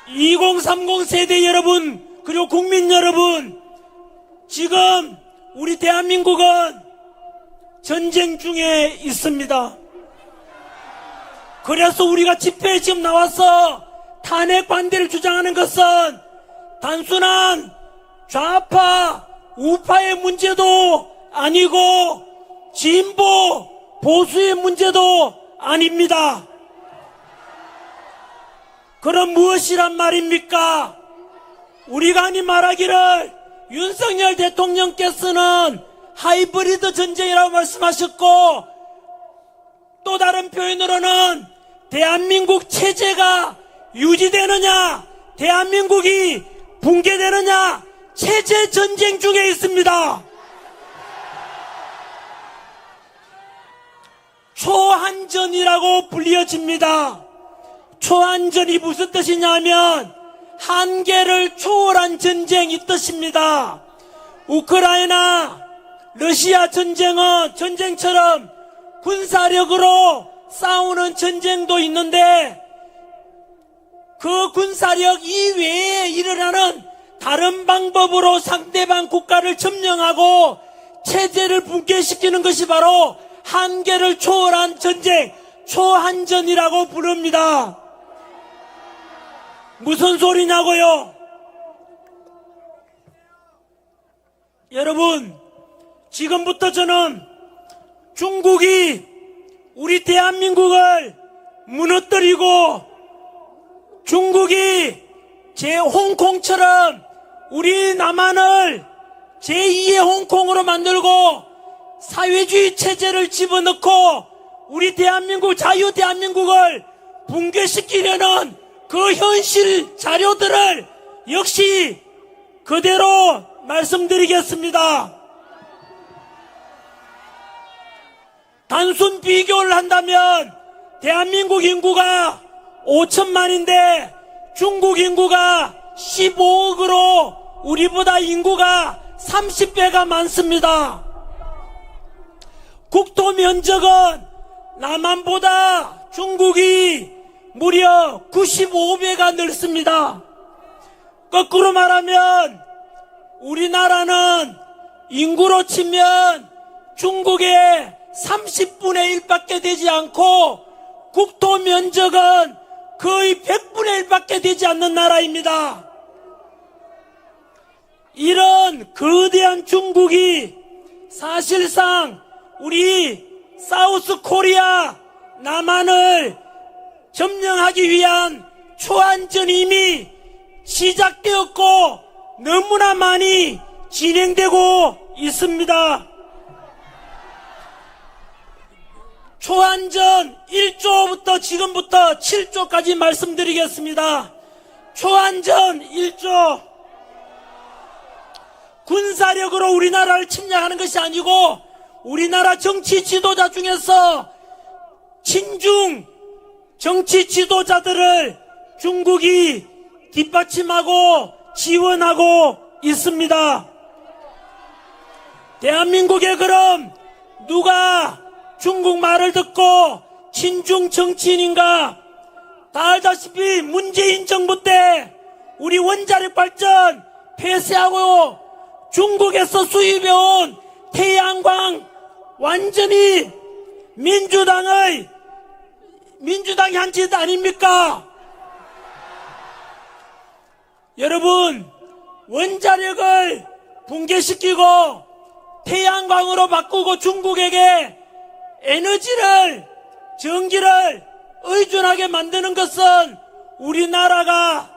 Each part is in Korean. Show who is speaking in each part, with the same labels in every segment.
Speaker 1: 2030 세대 여러분, 그리고 국민 여러분, 지금 우리 대한민국은 전쟁 중에 있습니다. 그래서 우리가 집회에 지금 나와서 탄핵 반대를 주장하는 것은 단순한 좌파, 우파의 문제도 아니고 진보, 보수의 문제도 아닙니다. 그럼 무엇이란 말입니까? 우리가 아니 말하기를 윤석열 대통령께서는 하이브리드 전쟁이라고 말씀하셨고, 또 다른 표현으로는 대한민국 체제가 유지되느냐, 대한민국이 붕괴되느냐, 체제 전쟁 중에 있습니다. 초한전이라고 불려집니다. 초한전이 무슨 뜻이냐면 한계를 초월한 전쟁이 뜻입니다. 우크라이나, 러시아 전쟁처럼 군사력으로 싸우는 전쟁도 있는데, 그 군사력 이외에 일어나는 다른 방법으로 상대방 국가를 점령하고 체제를 붕괴시키는 것이 바로 한계를 초월한 전쟁, 초한전이라고 부릅니다. 무슨 소리냐고요? 여러분, 지금부터 저는 중국이 우리 대한민국을 무너뜨리고 중국이 제 홍콩처럼 우리 남한을 제2의 홍콩으로 만들고 사회주의 체제를 집어넣고 우리 대한민국, 자유 대한민국을 붕괴시키려는 그 현실 자료들을 역시 그대로 말씀드리겠습니다. 단순 비교를 한다면 대한민국 인구가 5천만인데 중국 인구가 15억으로 우리보다 인구가 30배가 많습니다. 국토 면적은 남한보다 중국이 무려 95배가 넓습니다. 거꾸로 말하면 우리나라는 인구로 치면 중국의 30분의 1밖에 되지 않고 국토 면적은 거의 100분의 1밖에 되지 않는 나라입니다. 이런 거대한 중국이 사실상 우리 사우스 코리아 남한을 점령하기 위한 초안전이 이미 시작되었고 너무나 많이 진행되고 있습니다. 초안전 1조부터 지금부터 7조까지 말씀드리겠습니다. 초안전 1조, 군사력으로 우리나라를 침략하는 것이 아니고 우리나라 정치 지도자 중에서 친중 정치 지도자들을 중국이 뒷받침하고 지원하고 있습니다. 대한민국에 그럼 누가 중국 말을 듣고 친중 정치인인가? 다 알다시피 문재인 정부 때 우리 원자력 발전 폐쇄하고 중국에서 수입해온 태양광 완전히 민주당이 한 짓 아닙니까? 여러분, 원자력을 붕괴시키고 태양광으로 바꾸고 중국에게 에너지를, 전기를 의존하게 만드는 것은 우리나라가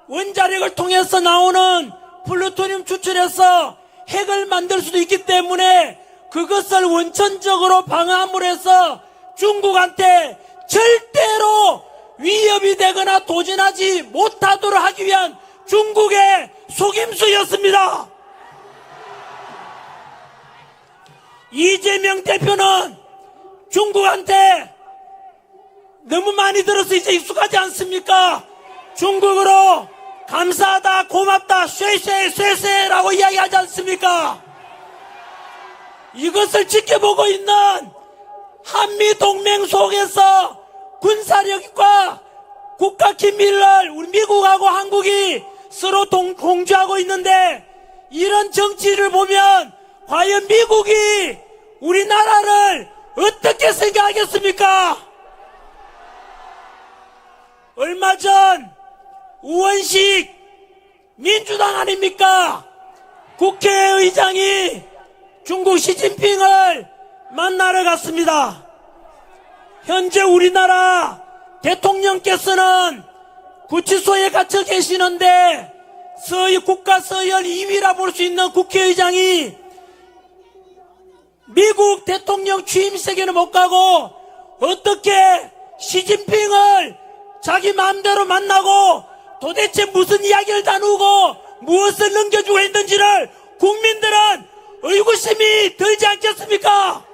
Speaker 1: 원자력을 통해서 나오는 플루토늄 추출해서 핵을 만들 수도 있기 때문에 그것을 원천적으로 방어함으로 해서 중국한테 절대로 위협이 되거나 도전하지 못하도록 하기 위한 중국의 속임수였습니다. 이재명 대표는 중국한테 너무 많이 들어서 이제 익숙하지 않습니까? 중국어로 감사하다, 고맙다, 쇠쇠라고 이야기하지 않습니까? 이것을 지켜보고 있는 한미동맹 속에서 군사력과 국가 국가 기밀을 우리 미국하고 한국이 서로 공유하고 있는데, 이런 정치를 보면 과연 미국이 우리나라를 어떻게 생각하겠습니까? 얼마 전 우원식 민주당 아닙니까? 국회의장이 중국 시진핑을 만나러 갔습니다. 현재 우리나라 대통령께서는 구치소에 갇혀 계시는데 국가 서열 2위라 볼 수 있는 국회의장이 미국 대통령 취임식에는 못 가고 어떻게 시진핑을 자기 마음대로 만나고 도대체 무슨 이야기를 나누고 무엇을 넘겨주고 있는지를 국민들은 의구심이 들지 않겠습니까?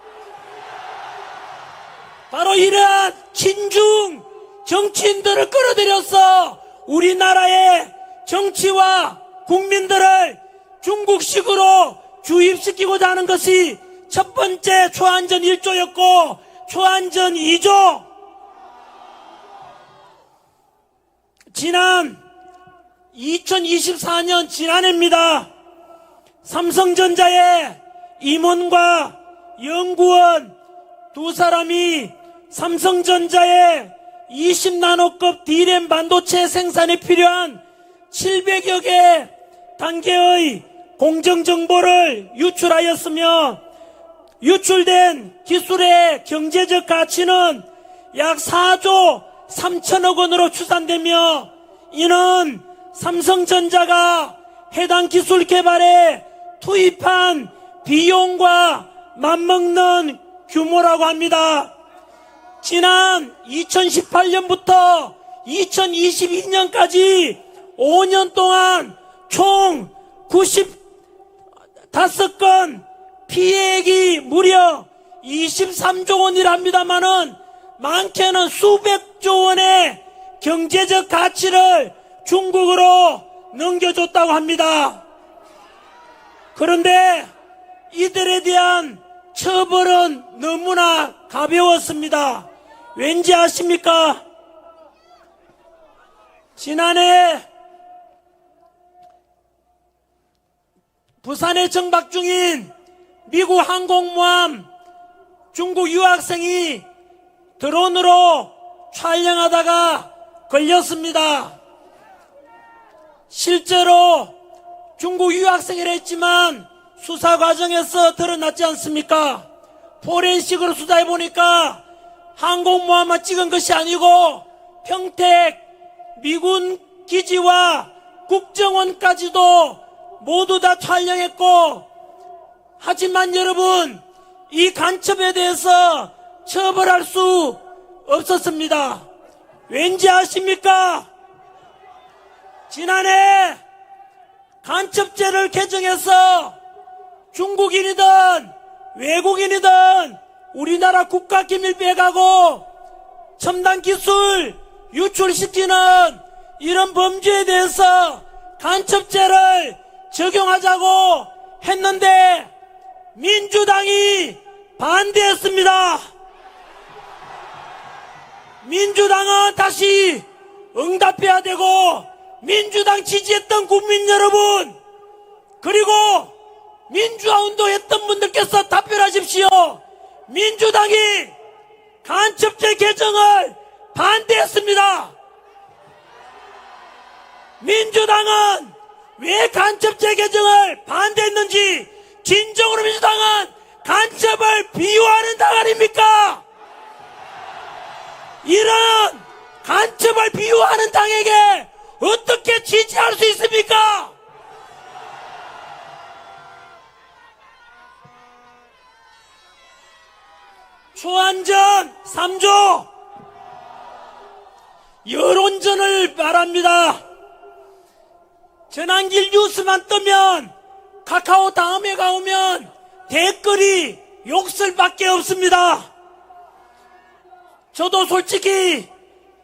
Speaker 1: 바로 이러한 친중 정치인들을 끌어들여서 우리나라의 정치와 국민들을 중국식으로 주입시키고자 하는 것이 첫 번째 초안전 1조였고, 초안전 2조, 지난 2024년 지난해입니다. 삼성전자의 임원과 연구원 두 사람이 삼성전자의 20나노급 D램 반도체 생산에 필요한 700여 개 단계의 공정정보를 유출하였으며, 유출된 기술의 경제적 가치는 약 4조 3천억 원으로 추산되며, 이는 삼성전자가 해당 기술 개발에 투입한 비용과 맞먹는 규모라고 합니다. 지난 2018년부터 2022년까지 5년 동안 총 95건 피해액이 무려 23조 원이랍니다마는 많게는 수백조 원의 경제적 가치를 중국으로 넘겨줬다고 합니다. 그런데 이들에 대한 처벌은 너무나 가벼웠습니다. 왠지 아십니까? 지난해 부산에 정박 중인 미국 항공모함 중국 유학생이 드론으로 촬영하다가 걸렸습니다. 실제로 중국 유학생이라 했지만 수사 과정에서 드러났지 않습니까? 포렌식으로 수사해보니까 항공모함만 찍은 것이 아니고 평택 미군 기지와 국정원까지도 모두 다 촬영했고, 하지만 여러분, 이 간첩에 대해서 처벌할 수 없었습니다. 왠지 아십니까? 지난해 간첩죄를 개정해서 중국인이든 외국인이든 우리나라 국가기밀 빼가고 첨단 기술 유출시키는 이런 범죄에 대해서 간첩죄를 적용하자고 했는데 민주당이 반대했습니다. 민주당은 다시 응답해야 되고, 민주당 지지했던 국민 여러분, 그리고 민주화 운동했던 분들께서 답변하십시오. 민주당이 간첩죄 개정을 반대했습니다. 민주당은 왜 간첩죄 개정을 반대했는지, 진정으로 민주당은 간첩을 비호하는 당 아닙니까? 이런 간첩을 비호하는 당에게 어떻게 지지할 수 있습니까? 초안전 3조, 여론전을 말합니다. 전환길 뉴스만 뜨면, 카카오 다음에 가오면 댓글이 욕설밖에 없습니다. 저도 솔직히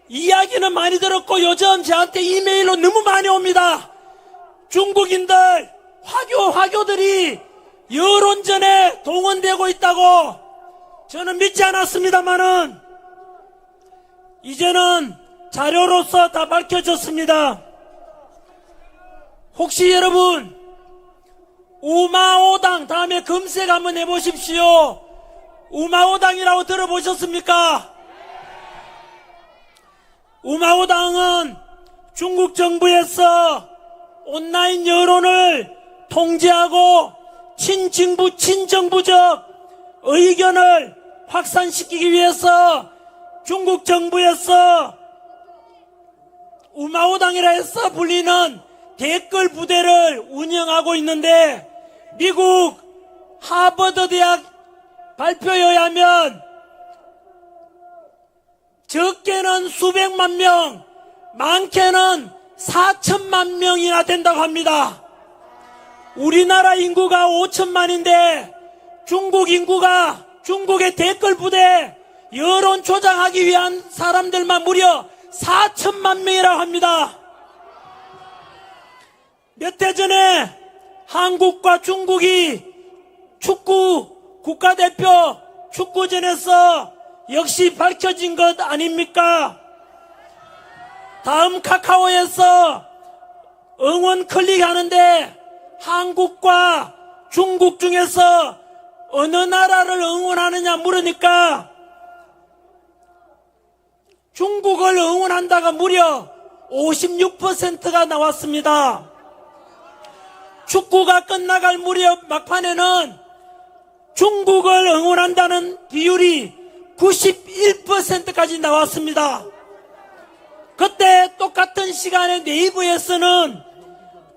Speaker 1: 이야기는 많이 들었고 요즘 저한테 이메일로 너무 많이 옵니다. 중국인들, 화교들이 여론전에 동원되고 있다고 저는 믿지 않았습니다만은 이제는 자료로서 다 밝혀졌습니다. 혹시 여러분 우마오당 다음에 검색 한번 해보십시오. 우마오당이라고 들어보셨습니까? 우마오당은 중국 정부에서 온라인 여론을 통제하고 친정부적 의견을 확산시키기 위해서 중국 정부에서 우마오당이라 해서 불리는 댓글 부대를 운영하고 있는데, 미국 하버드 대학 발표에 의하면 적게는 수백만 명, 많게는 4천만 명이나 된다고 합니다. 우리나라 인구가 5천만인데 중국 인구가 중국의 댓글 부대 여론 조작하기 위한 사람들만 무려 4천만 명이라고 합니다. 몇 해 전에 한국과 중국이 축구 국가대표 축구전에서 역시 밝혀진 것 아닙니까? 다음 카카오에서 응원 클릭하는데 한국과 중국 중에서 어느 나라를 응원하느냐 물으니까 중국을 응원한다가 무려 56%가 나왔습니다. 축구가 끝나갈 무렵 막판에는 중국을 응원한다는 비율이 91%까지 나왔습니다. 그때 똑같은 시간에 네이버에서는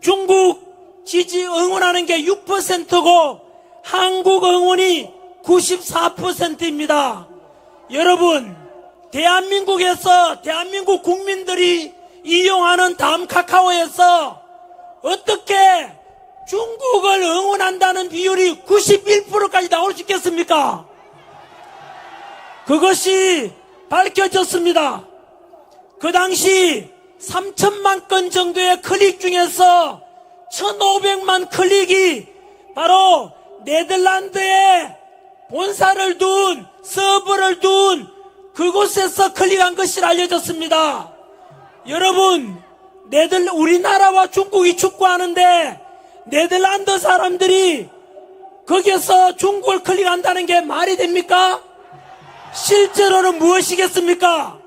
Speaker 1: 중국 지지 응원하는 게 6%고 한국 응원이 94%입니다. 여러분, 대한민국에서 대한민국 국민들이 이용하는 다음 카카오에서 어떻게 중국을 응원한다는 비율이 91%까지 나올 수 있겠습니까? 그것이 밝혀졌습니다. 그 당시 3천만 건 정도의 클릭 중에서 1,500만 클릭이 바로 네덜란드에 본사를 둔, 서버를 둔 그곳에서 클릭한 것이 알려졌습니다. 여러분, 우리나라와 중국이 축구하는데 네덜란드 사람들이 거기에서 중국을 클릭한다는 게 말이 됩니까? 실제로는 무엇이겠습니까?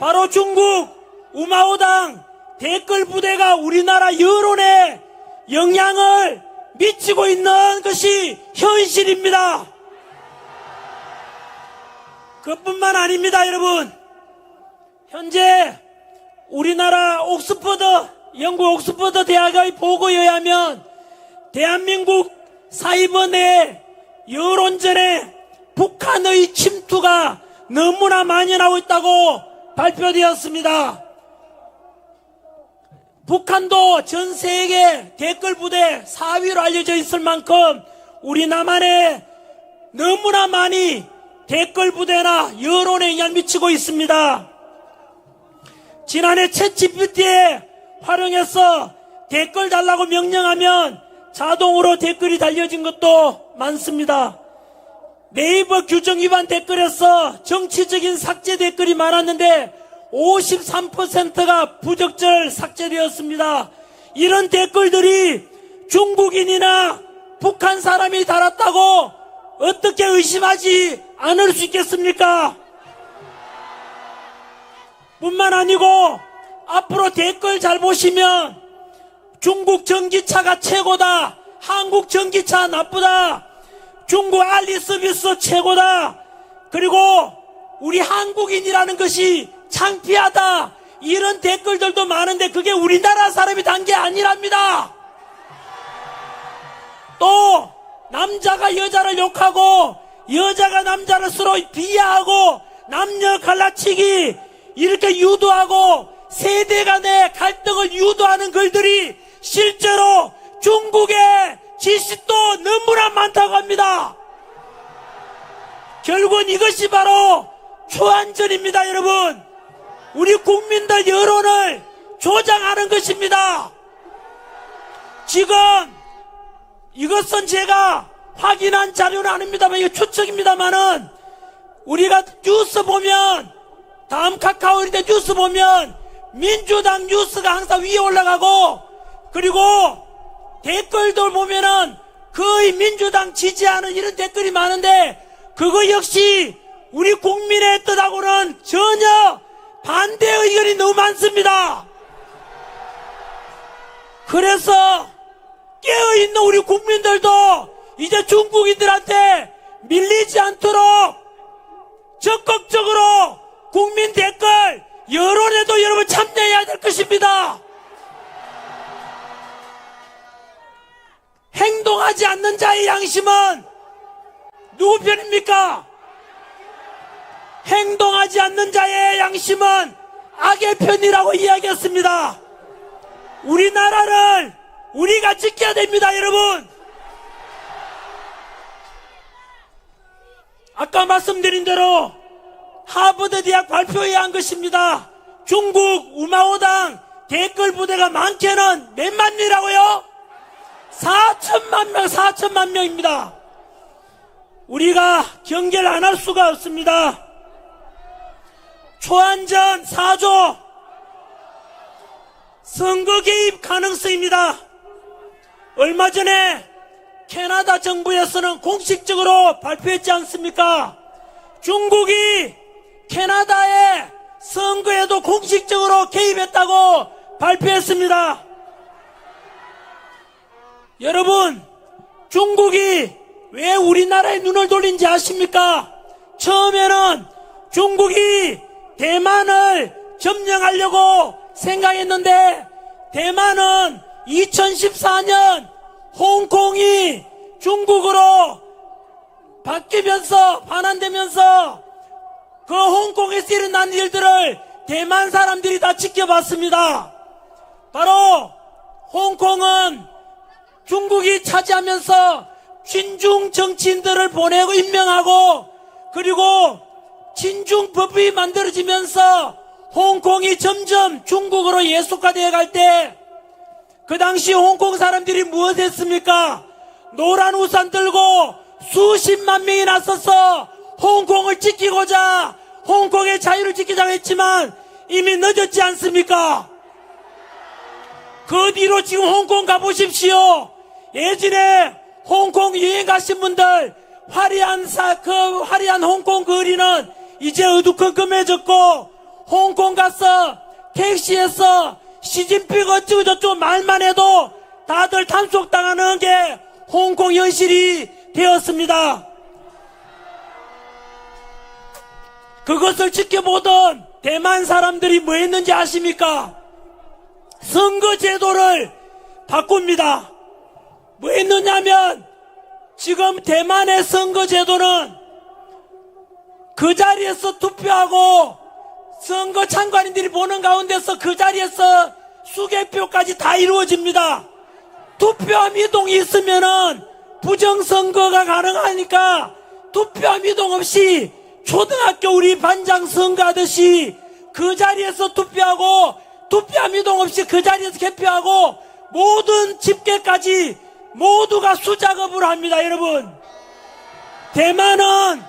Speaker 1: 바로 중국 우마오당 댓글 부대가 우리나라 여론에 영향을 미치고 있는 것이 현실입니다. 그뿐만 아닙니다, 여러분. 현재 우리나라 영국 옥스퍼드 대학의 보고에 의하면 대한민국 사이버 내 여론전에 북한의 침투가 너무나 많이 나오고 있다고 발표되었습니다. 북한도 전 세계 댓글 부대 4위로 알려져 있을 만큼 우리 남한에 너무나 많이 댓글 부대나 여론에 영향을 미치고 있습니다. 지난해 챗GPT에 활용해서 댓글 달라고 명령하면 자동으로 댓글이 달려진 것도 많습니다. 네이버 규정 위반 댓글에서 정치적인 삭제 댓글이 많았는데 53%가 부적절 삭제되었습니다. 이런 댓글들이 중국인이나 북한 사람이 달았다고 어떻게 의심하지 않을 수 있겠습니까? 뿐만 아니고 앞으로 댓글 잘 보시면 중국 전기차가 최고다, 한국 전기차 나쁘다, 중국 알리 서비스 최고다, 그리고 우리 한국인이라는 것이 창피하다, 이런 댓글들도 많은데 그게 우리나라 사람이 단 게 아니랍니다. 또 남자가 여자를 욕하고 여자가 남자를 서로 비하하고 남녀 갈라치기 이렇게 유도하고 세대 간의 갈등을 유도하는 글들이 실제로 중국의 지식도 너무나 많다고 합니다. 결국은 이것이 바로 초안전입니다, 여러분. 우리 국민들 여론을 조장하는 것입니다. 지금 이것은 제가 확인한 자료는 아닙니다만 이거 추측입니다만은 우리가 뉴스 보면 다음 카카오인데 뉴스 보면 민주당 뉴스가 항상 위에 올라가고, 그리고 댓글들 보면은 거의 민주당 지지하는 이런 댓글이 많은데, 그거 역시 우리 국민의 뜻하고는 전혀 반대 의견이 너무 많습니다. 그래서 깨어있는 우리 국민들도 이제 중국인들한테 밀리지 않도록 적극적으로 국민 댓글 여론에도 여러분 참여해야 될 것입니다. 행동하지 않는 자의 양심은 누구 편입니까? 행동하지 않는 자의 양심은 악의 편이라고 이야기했습니다. 우리나라를 우리가 지켜야 됩니다, 여러분. 아까 말씀드린 대로 하버드 대학 발표에 한 것입니다. 중국 우마오당 댓글 부대가 많게는 몇만 명이라고요? 4천만 명, 4천만 명입니다. 우리가 경계를 안 할 수가 없습니다. 초안전 4조 선거 개입 가능성입니다. 얼마 전에 캐나다 정부에서는 공식적으로 발표했지 않습니까? 중국이 캐나다의 선거에도 공식적으로 개입했다고 발표했습니다. 여러분, 중국이 왜 우리나라에 눈을 돌린지 아십니까? 처음에는 중국이 대만을 점령하려고 생각했는데, 대만은 2014년 홍콩이 중국으로 바뀌면서 반환되면서 그 홍콩에서 일어난 일들을 대만 사람들이 다 지켜봤습니다. 바로 홍콩은 중국이 차지하면서 친중 정치인들을 보내고 임명하고, 그리고 친중법이 만들어지면서 홍콩이 점점 중국으로 예속화되어 갈 때, 그 당시 홍콩 사람들이 무엇 했습니까? 노란 우산 들고 수십만 명이 나서서 홍콩을 지키고자, 홍콩의 자유를 지키자고 했지만 이미 늦었지 않습니까? 그 뒤로 지금 홍콩 가보십시오. 예전에 홍콩 여행 가신 분들 화려한 홍콩 거리는 이제 어두컴컴해졌고, 홍콩 가서 택시에서 시진핑 어쩌고 저쩌고 말만 해도 다들 단속당하는 게 홍콩 현실이 되었습니다. 그것을 지켜보던 대만 사람들이 뭐 했는지 아십니까? 선거제도를 바꿉니다. 뭐 했느냐면, 지금 대만의 선거제도는 그 자리에서 투표하고 선거 참관인들이 보는 가운데서 그 자리에서 수개표까지 다 이루어집니다. 투표함 이동이 있으면은 부정선거가 가능하니까 투표함 이동 없이 초등학교 우리 반장 선거하듯이 그 자리에서 투표하고, 투표함 이동 없이 그 자리에서 개표하고, 모든 집계까지 모두가 수작업을 합니다. 여러분, 대만은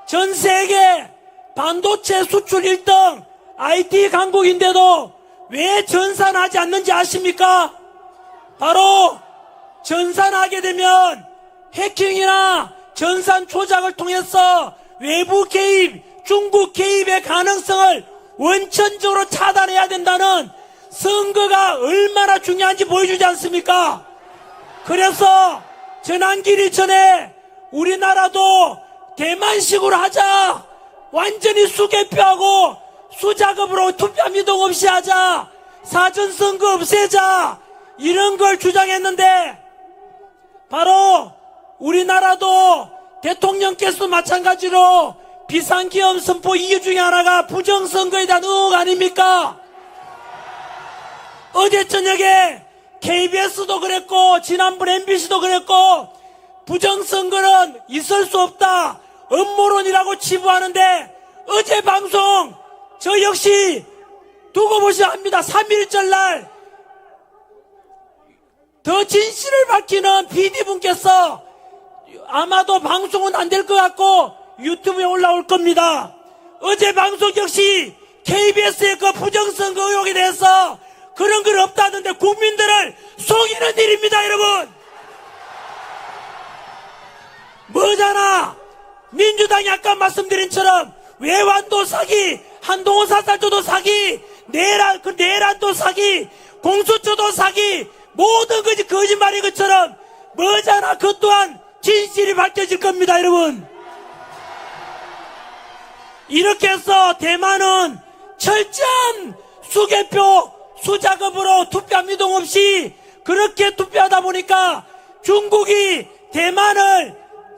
Speaker 1: 전 세계 반도체 수출 1등 IT 강국인데도 왜 전산하지 않는지 아십니까? 바로 전산하게 되면 해킹이나 전산 조작을 통해서 외부 개입, 중국 개입의 가능성을 원천적으로 차단해야 된다는 선거가 얼마나 중요한지 보여주지 않습니까? 그래서 전환기일 전에 우리나라도 대만식으로 하자, 완전히 수개표하고 수작업으로 투표함 이동 없이 하자, 사전선거 없애자, 이런 걸 주장했는데, 바로 우리나라도 대통령께서 마찬가지로 비상기업 선포 이유 중에 하나가 부정선거에 대한 의혹 아닙니까? 어제 저녁에 KBS도 그랬고 지난번 MBC도 그랬고, 부정선거는 있을 수 없다, 음모론이라고 치부하는데, 어제 방송 저 역시 두고 보셔야 합니다. 3.1절 날 더 진실을 밝히는 PD분께서 아마도 방송은 안 될 것 같고 유튜브에 올라올 겁니다. 어제 방송 역시 KBS의 그 부정선거 의혹에 대해서 그런 걸 없다는데 국민들을 속이는 일입니다, 여러분. 뭐잖아. 민주당이 아까 말씀드린 처럼 외환도 사기, 한동훈 사살조도 사기, 내란도 사기, 공수처도 사기, 모든 것이 거짓말인 것처럼 뭐잖아. 그 또한 진실이 밝혀질 겁니다, 여러분. 이렇게 해서 대만은 철저한 수개표, 수작업으로 투표 미동 없이 그렇게 투표하다 보니까 중국이 대만을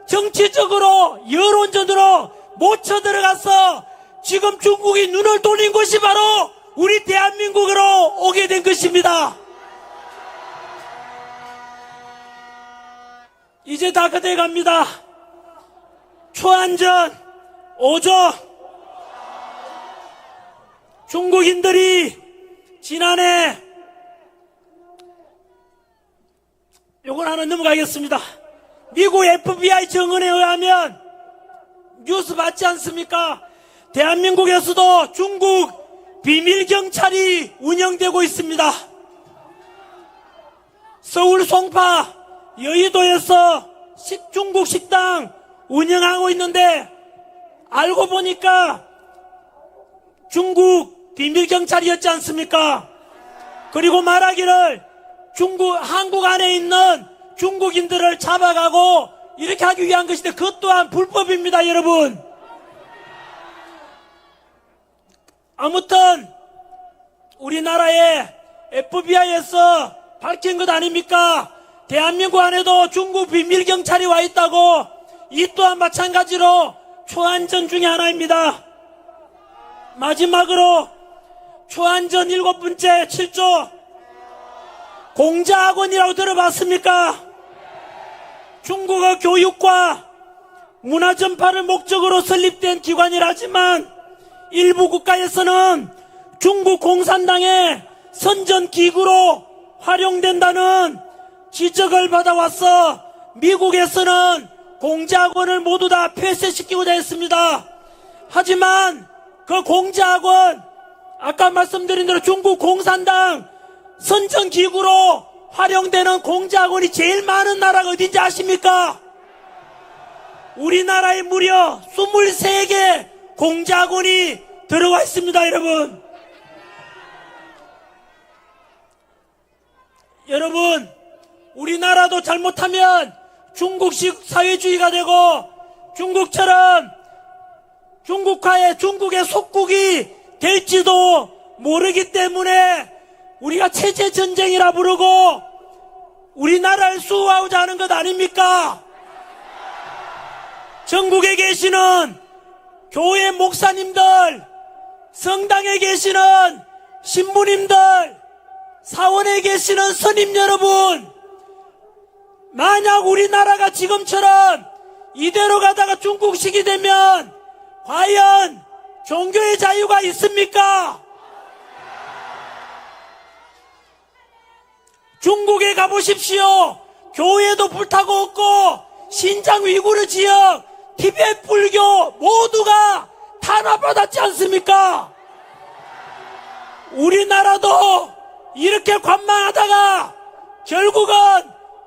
Speaker 1: 정치적으로 여론전으로 못 쳐들어가서 지금 중국이 눈을 돌린 것이 바로 우리 대한민국으로 오게 된 것입니다. 이제 다 그대 갑니다. 초안전 5조. 중국인들이 지난해 요건 하나 넘어가겠습니다. 미국 FBI 정언에 의하면 뉴스 봤지 않습니까? 대한민국에서도 중국 비밀경찰이 운영되고 있습니다. 서울 송파 여의도에서 중국 식당 운영하고 있는데 알고 보니까 중국 비밀경찰이었지 않습니까? 그리고 말하기를 한국 안에 있는 중국인들을 잡아가고 이렇게 하기 위한 것인데 그것 또한 불법입니다, 여러분. 아무튼 우리나라의 FBI에서 밝힌 것 아닙니까? 대한민국 안에도 중국 비밀경찰이 와 있다고. 이 또한 마찬가지로 초안전 중에 하나입니다. 마지막으로 초안전 7번째 7조 공자학원이라고 들어봤습니까? 중국어 교육과 문화 전파를 목적으로 설립된 기관이라지만 일부 국가에서는 중국 공산당의 선전기구로 활용된다는 지적을 받아왔어 미국에서는 공자학원을 모두 다 폐쇄시키고자 했습니다. 하지만 그 공자학원, 아까 말씀드린 대로 중국 공산당 선전기구로 활용되는 공자학원이 제일 많은 나라가 어딘지 아십니까? 우리나라에 무려 23개 공자학원이 들어와 있습니다, 여러분. 여러분, 우리나라도 잘못하면 중국식 사회주의가 되고 중국처럼 중국의 속국이 될지도 모르기 때문에 우리가 체제전쟁이라 부르고 우리나라를 수호하고자 하는 것 아닙니까? 전국에 계시는 교회 목사님들, 성당에 계시는 신부님들, 사원에 계시는 스님 여러분, 만약 우리나라가 지금처럼 이대로 가다가 중국식이 되면 과연 종교의 자유가 있습니까? 중국에 가보십시오. 교회도 불타고 없고 신장 위구르 지역, 티베트 불교 모두가 탄압받았지 않습니까? 우리나라도 이렇게 관망하다가 결국은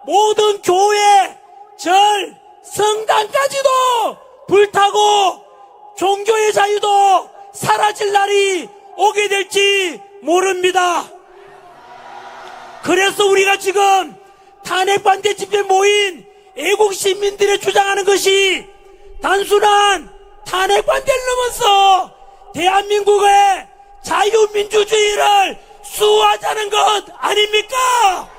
Speaker 1: 모든 교회, 절, 성당까지도 불타고 종교의 자유도 사라질 날이 오게 될지 모릅니다. 그래서 우리가 지금 탄핵반대 집회에 모인 애국 시민들이 주장하는 것이 단순한 탄핵반대를 넘어서 대한민국의 자유민주주의를 수호하자는 것 아닙니까?